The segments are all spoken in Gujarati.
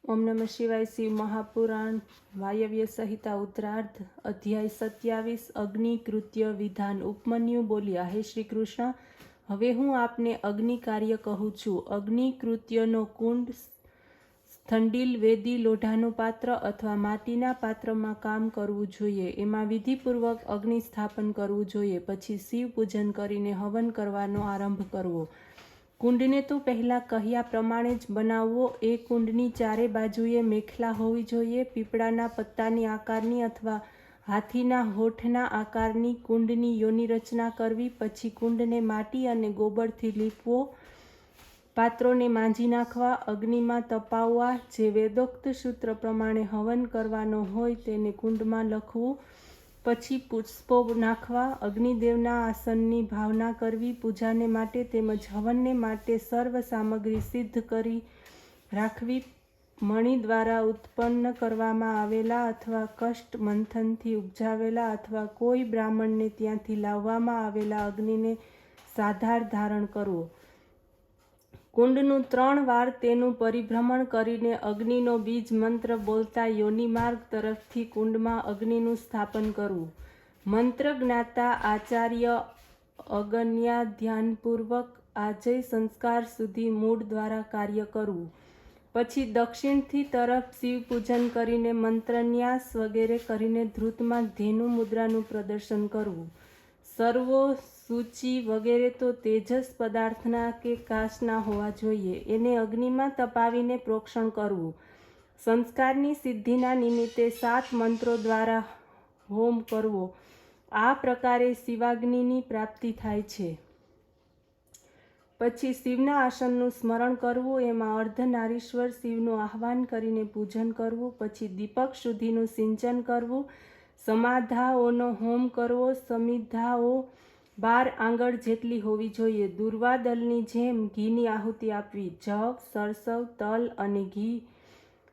ओम नमः शिवाय। शिव महापुराण वायव्य संहिता उत्तरार्ध अध्याय 27 अग्नि कृत्य विधान। उपमन्यु बोल्या, हे श्री कृष्ण, हवे हूँ आपने अग्नि कार्य कहूँ छूँ। अग्नि कृत्यनो कुंड, સ્થંડિલ, વેદી, લોઢાનું પાત્ર અથવા માટીના પાત્રમાં કામ કરવું જોઈએ. એમાં વિધિપૂર્વક અગ્નિ સ્થાપન કરવું જોઈએ. પછી શિવ પૂજન કરીને હવન કરવાનો આરંભ કરવો. કુંડને તો પહેલાં કહ્યા પ્રમાણે જ બનાવવો. એ કુંડની ચારે બાજુએ મેખલા હોવી જોઈએ. પીપળાના પત્તાની આકારની અથવા હાથીના હોઠના આકારની કુંડની યોની રચના કરવી. પછી કુંડને માટી અને ગોબરથી લીપવો. પાત્રોને માંજી નાખવા, અગ્નિમાં તપાવવા. જે વેદોક્ત સૂત્ર પ્રમાણે હવન કરવાનો હોય તેને કુંડમાં લખવું. પછી પુષ્પો નાખવા. અગ્નિદેવના આસનની ભાવના કરવી. પૂજાને માટે તેમજ હવનને માટે સર્વ સામગ્રી સિદ્ધ કરી રાખવી. મણિ દ્વારા ઉત્પન્ન કરવામાં આવેલા અથવા કષ્ટ મંથનથી ઉપજાવેલા અથવા કોઈ બ્રાહ્મણને ત્યાંથી લાવવામાં આવેલા અગ્નિને સાધાર ધારણ કરવો. કુંડનું 3 વાર તેનું પરિભ્રમણ કરીને અગ્નિનો બીજ મંત્ર બોલતા યોનિ માર્ગ તરફથી કુંડમાં અગ્નિનું સ્થાપન કરવું. મંત્ર જ્ઞાતા આચાર્ય અગન્યા ધ્યાનપૂર્વક આજય સંસ્કાર સુધી મૂળ દ્વારા કાર્ય કરવું. પછી દક્ષિણથી તરફ શિવ પૂજન કરીને મંત્રન્યાસ વગેરે કરીને ધૃતમાં ધેનુ મુદ્રાનું પ્રદર્શન કરવું. સર્વો સૂચિ વગેરે તો તેજસ પદાર્થના કે કાચના હોવા જોઈએ. એને અગ્નિમાં તપાવીને પ્રોક્ષણ કરવું. સંસ્કારની સિદ્ધિના નિમિત્તે 7 મંત્રો દ્વારા હોમ કરવો. આ પ્રકારે શિવાગ્નિની પ્રાપ્તિ થાય છે. પછી શિવના આસનનું સ્મરણ કરવું. એમાં અર્ધનારીશ્વર શિવનું આહ્વાન કરીને પૂજન કરવું. પછી દીપક સુધીનું સિંચન કરવું. સમાધાઓનો હોમ કરવો. સમિધાઓ 12 આંગળ જેટલી હોવી જોઈએ. દુર્વાદલની જેમ ઘીની આહુતિ આપવી. જવ, સરસવ, તલ અને ઘી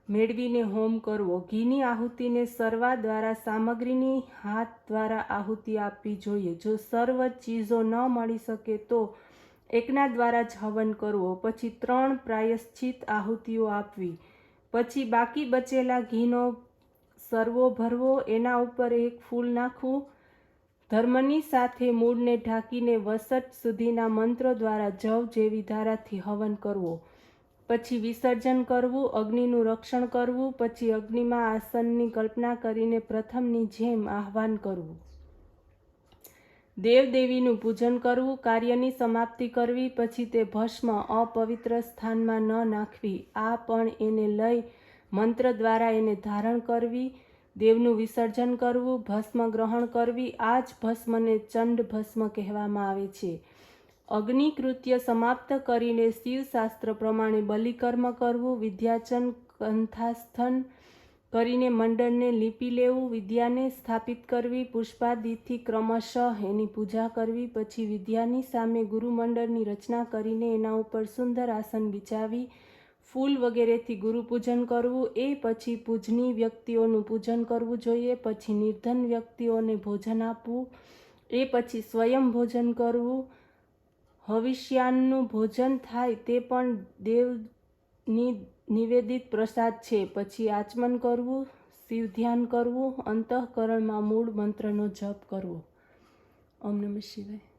મેળવીને હોમ કરવો. ઘીની આહુતિને સરવા દ્વારા સામગ્રીની હાથ દ્વારા આહુતિ આપવી જોઈએ. જો સર્વ ચીજો ન મળી શકે તો એકના દ્વારા જ હવન કરવો. પછી 3 પ્રાયશ્ચિત આહુતિઓ આપવી. પછી બાકી બચેલા ઘીનો સરવો ભરવો. એના ઉપર એક ફૂલ નાખવું. ધર્મની સાથે મૂળને ઢાંકીને વસટ સુધીના મંત્રો દ્વારા જવ જેવી ધારાથી હવન કરવો. પછી વિસર્જન કરવું. અગ્નિનું રક્ષણ કરવું. પછી અગ્નિમાં આસનની કલ્પના કરીને પ્રથમની જેમ આહ્વાન કરવું. દેવદેવીનું પૂજન કરવું. કાર્યની સમાપ્તિ કરવી. પછી તે ભસ્મ અપવિત્ર સ્થાનમાં ન નાખવી. આ પણ એને લઈ મંત્ર દ્વારા એને ધારણ કરવી. દેવનું વિસર્જન કરવું. ભસ્મ ગ્રહણ કરવી. આ જ ભસ્મને ચંડ ભસ્મ કહેવામાં આવે છે. અગ્નિકૃત્ય સમાપ્ત કરીને શિવશાસ્ત્ર પ્રમાણે બલિકર્મ કરવું. વિદ્યાચન કંથાસ્થન કરીને મંડળને લીપી લેવું. વિદ્યાને સ્થાપિત કરવી. પુષ્પાદિથી ક્રમશઃ એની પૂજા કરવી. પછી વિદ્યાની સામે ગુરુમંડળની રચના કરીને એના ઉપર સુંદર આસન બિછાવી ફૂલ વગેરેથી ગુરુપૂજન કરવું. એ પછી પૂજનીય વ્યક્તિઓનું પૂજન કરવું જોઈએ. પછી નિર્ધન વ્યક્તિઓને ભોજન આપવું. એ પછી સ્વયં ભોજન કરવું. હવિષ્યાન્નનું ભોજન થાય તે પણ દેવની નિવેદિત પ્રસાદ છે. પછી આચમન કરવું. શિવ ધ્યાન કરવું. અંતઃકરણમાં મૂળ મંત્રનો જપ કરવો. ઓમ નમઃ શિવાય.